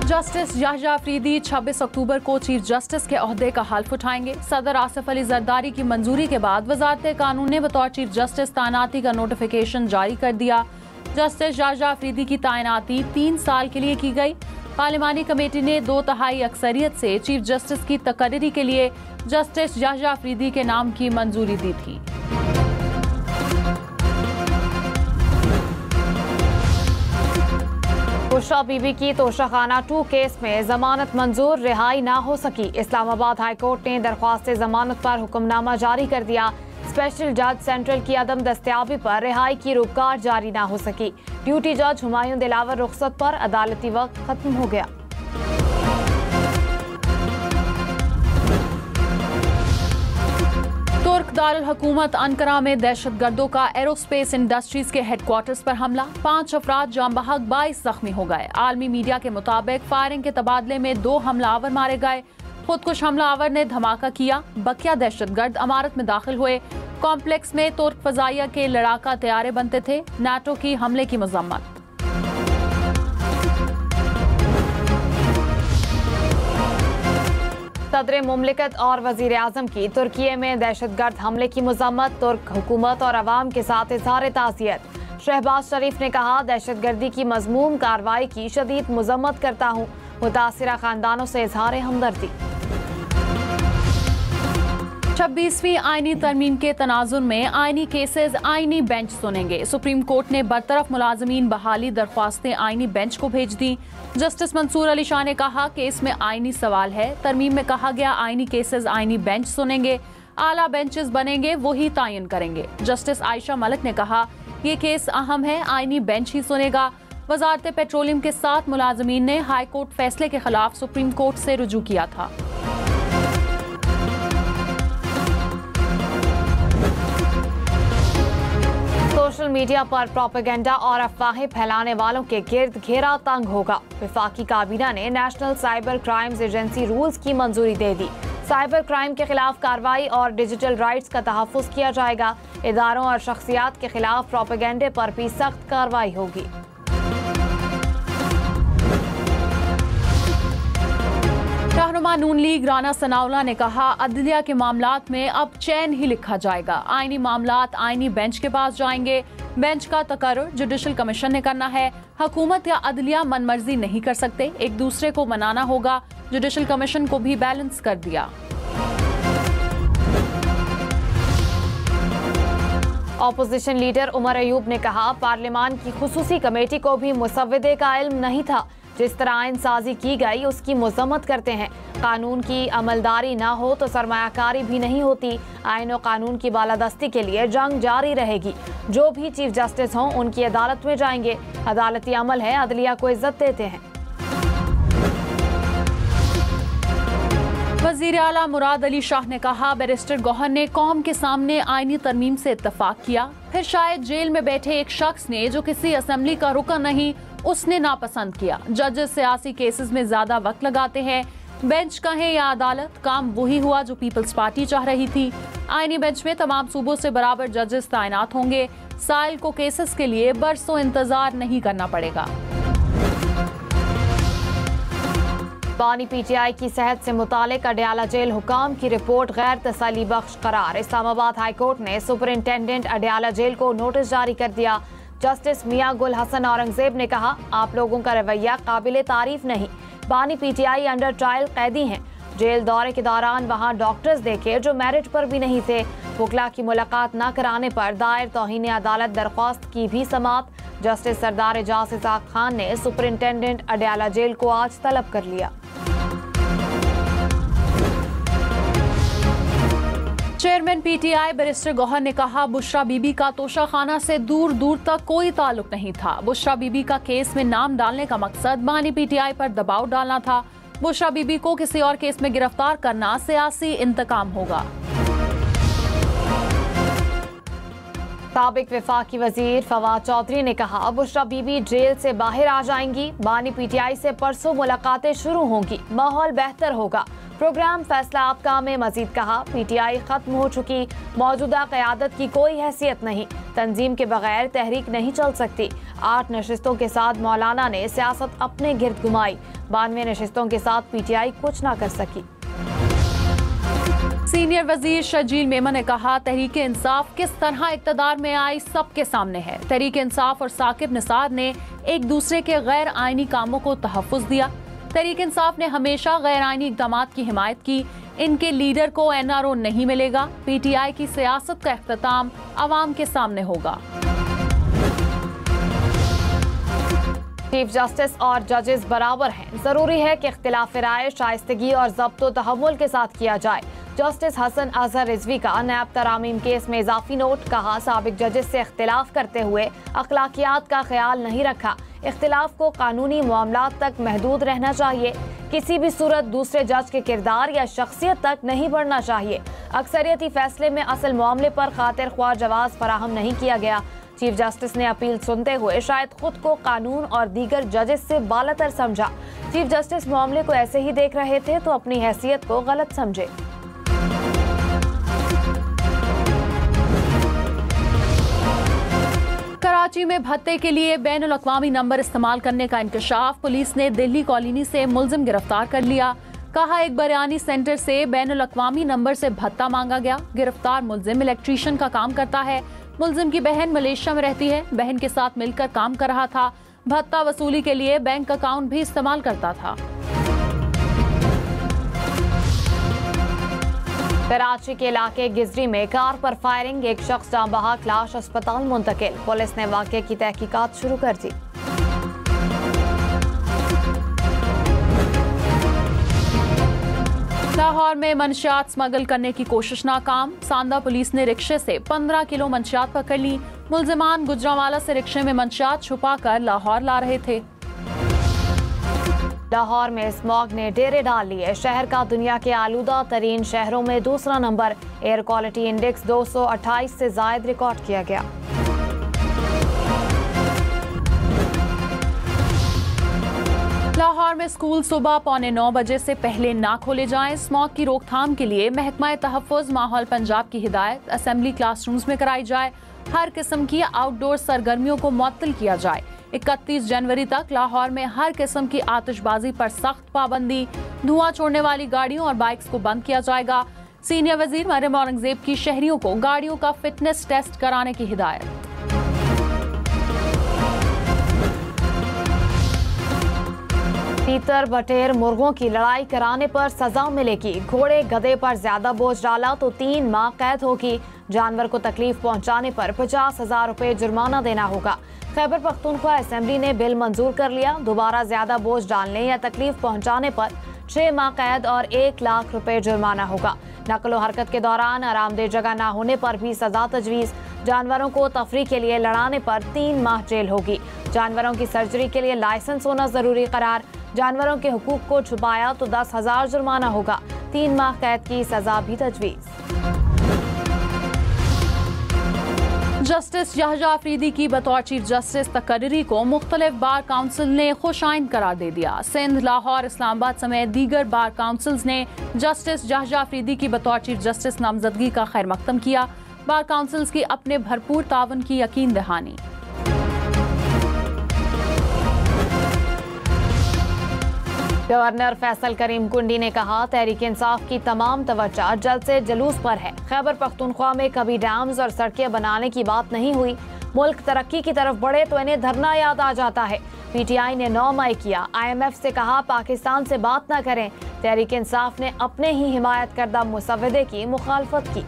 Justice Yahya Afridi 26 अक्टूबर को chief justice के ओहदे का हल्फ उठाएंगे। सदर आसिफ अली जरदारी की मंजूरी के बाद वजारत कानून ने बतौर चीफ जस्टिस तैनाती का नोटिफिकेशन जारी कर दिया। जस्टिस याह्या अफरीदी की तैनाती 3 साल के लिए की गई। पार्लिमानी कमेटी ने 2/3 अक्सरियत से चीफ जस्टिस की तकर्री के लिए जस्टिस याह्या अफरीदी के नाम की मंजूरी दी थी। बुशरा बीबी की तोशाखाना 2 केस में जमानत मंजूर, रिहाई ना हो सकी। इस्लामाबाद हाई कोर्ट ने दरख्वास्त जमानत पर हुक्मनामा जारी कर दिया। स्पेशल जज सेंट्रल की अदम दस्तयाबी पर रिहाई की रुककार जारी ना हो सकी। ड्यूटी जज हुमायूं दिलावर रुखसत पर अदालती वक्त खत्म हो गया। तुर्क दारुल हुकूमत अंकारा में दहशतगर्दों का एरोस्पेस इंडस्ट्रीज के हेडक्वार्टर्स पर हमला, 5 अफराद जाम बहक, 22 जख्मी हो गए। आलमी मीडिया के मुताबिक फायरिंग के तबादले में 2 हमलावर मारे गए। खुदकुश हमलावर ने धमाका किया। बकिया दहशतगर्द इमारत में दाखिल हुए। कॉम्प्लेक्स में तुर्क फजाइया के लड़ाका तैयारे बनते थे। नाटो की हमले की मजम्मत। सदर मुमलिकत और वजीर आजम की तुर्की में दहशतगर्द हमले की मजम्मत। तुर्क हुकूमत और अवाम के साथ इजहार ताज़ियत। शहबाज शरीफ ने कहा, दहशतगर्दी की मजमूम कार्रवाई की शदीद मजम्मत करता हूँ। मुतासिरा खानदानों से इजहार हमदर्दी। 26वीं आईनी तरमीम के तनाजुर में आईनी केसेस आईनी बेंच सुनेंगे। सुप्रीम कोर्ट ने बरतरफ मुलाजमीन बहाली दरख्वास्तें आईनी बेंच को भेज दी। जस्टिस मंसूर अली शाह ने कहा, केस में आईनी सवाल है। तरमीम में कहा गया आईनी केसेस आईनी बेंच सुनेंगे। आला बेंचेस बनेंगे, वही तायन करेंगे। जस्टिस आयशा मलिक ने कहा, ये केस अहम है, आईनी बेंच ही सुनेगा। वजारत पेट्रोलियम के 7 मुलाजमीन ने हाई कोर्ट फैसले के खिलाफ सुप्रीम कोर्ट से रुजू किया था। सोशल मीडिया पर प्रोपेगेंडा और अफवाहें फैलाने वालों के गिर्द घेरा तंग होगा। वफाकी काबीना ने national cyber crimes agency rules की मंजूरी दे दी। साइबर क्राइम के खिलाफ कार्रवाई और डिजिटल राइट्स का तहफ़्फ़ुज़ किया जाएगा। इदारों और शख्सियात के खिलाफ प्रोपेगेंडे पर भी सख्त कार्रवाई होगी। रहनुमा नून लीग राना सनाउल्लाह ने कहा, अदलिया के मामलात में अब चैन ही लिखा जाएगा। आईनी मामलात आईनी बेंच के पास जाएंगे। बेंच का तकर्रुर जुडिशल कमीशन ने करना है। हुकूमत या अदलिया मनमर्जी नहीं कर सकते, एक दूसरे को मनाना होगा। जुडिशल कमीशन को भी बैलेंस कर दिया। ऑपोजिशन लीडर उमर अयूब ने कहा, पार्लियामान की खुसूसी कमेटी को भी मुसव्वदे का इल्म नहीं था। जिस तरह आइन साजी की गई उसकी मजम्मत करते हैं। कानून की अमलदारी ना हो तो सरमायाकारी भी नहीं होती। आइन और कानून की बालादस्ती के लिए जंग जारी रहेगी। जो भी चीफ जस्टिस हों उनकी अदालत में जाएंगे। अदालती अमल है, अदलिया को इज्जत देते हैं। वज़ीर आला मुराद अली शाह ने कहा, बैरिस्टर गौहर ने कौम के सामने आईनी तरमीम से इत्तफाक किया, फिर शायद जेल में बैठे एक शख्स ने जो किसी असेंबली का रुकन नहीं उसने नापसंद किया। जजेस सियासी केसेस में ज्यादा वक्त लगाते हैं। बेंच कहें या अदालत, काम वही हुआ जो पीपल्स पार्टी चाह रही थी। आईनी बेंच में तमाम सूबों से बराबर जजेस तैनात होंगे। साइल को केसेस के लिए बरसों इंतजार नहीं करना पड़ेगा। बानी पीटीआई की सेहत से मुतालिक अडयाला जेल हुकाम की रिपोर्ट गैर तसल्ली बख्श करार। इस्लामाबाद हाई कोर्ट ने सुपरिंटेंडेंट अडयाला जेल को नोटिस जारी कर दिया। जस्टिस मियां गुल हसन औरंगजेब ने कहा, आप लोगों का रवैया काबिले तारीफ नहीं। बानी पीटीआई अंडर ट्रायल कैदी हैं। जेल दौरे के दौरान वहां डॉक्टर्स देखे जो मेरिट पर भी नहीं थे। वकला की मुलाकात न कराने पर दायर तौहीन अदालत दरख्वास्त की भी समात। जस्टिस सरदार एजाज इसाक खान ने सुपरिंटेंडेंट अडयाला जेल को आज तलब कर लिया। चेयरमैन पीटीआई बैरिस्टर गौहर ने कहा, बुशरा बीबी का तोशाखाना से दूर दूर तक कोई ताल्लुक नहीं था। बुशरा बीबी का केस में नाम डालने का मकसद बानी पीटीआई पर दबाव डालना था। बुशरा बीबी को किसी और केस में गिरफ्तार करना सियासी इंतकाम होगा। साबिक वफाकी वजीर फवाद चौधरी ने कहा, बुशरा बीबी जेल से बाहर आ जाएंगी। बानी पीटीआई से परसों मुलाकातें शुरू होंगी, माहौल बेहतर होगा। प्रोग्राम फैसला आपका में मजीद कहा, PTI खत्म हो चुकी, मौजूदा क़यादत की कोई हैसियत नहीं, तंजीम के बगैर तहरीक नहीं चल सकती। 8 नशिस्तों के साथ मौलाना ने सियासत अपने गिर्द घुमाई, 92 नशिस्तों के साथ PTI कुछ ना कर सकी। सीनियर वजीर शर्जील मेमन ने कहा, तहरीक इंसाफ किस तरह इक़्तिदार में आई सबके सामने है। तहरीक इंसाफ और साकिब निसार ने एक दूसरे के गैर आइनी कामों को तहफ़्फ़ुज़ दिया। तहरीक इंसाफ ने हमेशा गैर आइनी इक़दामात की हिमायत की। इनके लीडर को NRO नहीं मिलेगा। PTI की सियासत का इख्तिताम अवाम के सामने होगा। चीफ जस्टिस और जजेस बराबर हैं, जरूरी है कि इख्तिलाफ राय शाइस्तगी और ज़ब्तो तहम्मुल के साथ किया जाए। जस्टिस हसन अजहर रिजवी का नैब तरामीम केस में इजाफी नोट, कहा साबिक जजेस से इख्तिलाफ करते हुए अखलाकियात का ख्याल नहीं रखा। इख्तिलाफ को कानूनी मामलात तक महदूद रहना चाहिए, किसी भी सूरत दूसरे जज के किरदार या शख्सियत तक नहीं बढ़ना चाहिए। अक्सरियती फैसले में असल मामले पर खातिर ख्वाह जवाब फराहम नहीं किया गया। चीफ जस्टिस ने अपील सुनते हुए शायद खुद को कानून और दीगर जजेस से बालातर समझा। चीफ जस्टिस मामले को ऐसे ही देख रहे थे तो अपनी हैसियत को गलत समझे। कराची में भत्ते के लिए बैनुल अक़वामी नंबर इस्तेमाल करने का इंकशाफ, पुलिस ने दिल्ली कॉलोनी से मुलजिम गिरफ्तार कर लिया। कहा, एक बयानी सेंटर से बैनुल अक़वामी नंबर से भत्ता मांगा गया। गिरफ्तार मुलजिम इलेक्ट्रीशियन का काम करता है। मुलजिम की बहन मलेशिया में रहती है, बहन के साथ मिलकर काम कर रहा था। भत्ता वसूली के लिए बैंक अकाउंट भी इस्तेमाल करता था। कराची के इलाके गिजरी में कार पर फायरिंग, एक शख्स जाँ बहक, लाश अस्पताल मुंतकिल। पुलिस ने वाक़े की तहकीकात शुरू कर दी। लाहौर में मंशियात स्मगल करने की कोशिश नाकाम। सांदा पुलिस ने रिक्शे से 15 किलो मंशियात पकड़ ली। मुलजिमान गुजरांवाला से रिक्शे में मंशियात छुपाकर लाहौर ला रहे थे। लाहौर में स्मॉग ने डेरे डाल लिए, शहर का दुनिया के आलूदा तरीन शहरों में दूसरा नंबर। एयर क्वालिटी इंडेक्स 228 से जायद रिकॉर्ड किया गया। लाहौर में स्कूल सुबह 8:45 बजे से पहले ना खोले जाएं। स्मॉग की रोकथाम के लिए महकमा तहफ़्फ़ुज़ माहौल पंजाब की हिदायत, असेंबली क्लासरूम्स में कराई जाए। हर किस्म की आउटडोर सरगर्मियों को मुअत्तल किया जाए। 31 जनवरी तक लाहौर में हर किस्म की आतिशबाजी पर सख्त पाबंदी। धुआं छोड़ने वाली गाड़ियों और बाइक्स को बंद किया जाएगा। सीनियर वजीर मरियम औरंगजेब की शहरियों को गाड़ियों का फिटनेस टेस्ट कराने की हिदायत। तीतर बटेर मुर्गों की लड़ाई कराने पर सजा मिलेगी। घोड़े गधे पर ज्यादा बोझ डाला तो 3 माह कैद होगी। जानवर को तकलीफ पहुंचाने पर 50,000 रुपए जुर्माना देना होगा। खैबर पख्तूनख्वा असेंबली ने बिल मंजूर कर लिया। दोबारा ज्यादा बोझ डालने या तकलीफ पहुंचाने पर 6 माह कैद और 1 लाख रुपए जुर्माना होगा। नकलो हरकत के दौरान आरामदेह जगह न होने पर भी सजा तजवीज़। जानवरों को तफरी के लिए लड़ाने पर 3 माह जेल होगी। जानवरों की सर्जरी के लिए लाइसेंस होना जरूरी करार। जानवरों के हुकूक को छुपाया तो 10,000 जुर्माना होगा। 3 माह कैद की सजा भी तजवीज़। जस्टिस जहजा अफरीदी की बतौर चीफ जस्टिस तकर्री को मुख्तलिफ बार काउंसिल ने खुशाइन करार दे दिया। सिंध, लाहौर, इस्लामाबाद समेत दीगर बार काउंसिल्स ने जस्टिस जहजा अफरीदी की बतौर चीफ जस्टिस नामजदगी का खैर मकदम किया। बार काउंसिल्स की अपने भरपूर तावन की यकीन दहानी। गवर्नर फैसल करीम कुंडी ने कहा, तहरीक इंसाफ की तमाम तवज्जो जल्द से जुलूस पर है। खैबर पख्तूनख्वा में कभी डैम्स और सड़कें बनाने की बात नहीं हुई। मुल्क तरक्की की तरफ बढ़े तो इन्हें धरना याद आ जाता है। PTI ने 9 मई किया। IMF से कहा पाकिस्तान से बात न करें। तहरीक इंसाफ ने अपने ही हिमायत करदा मुसव्वदे की मुखालफत की।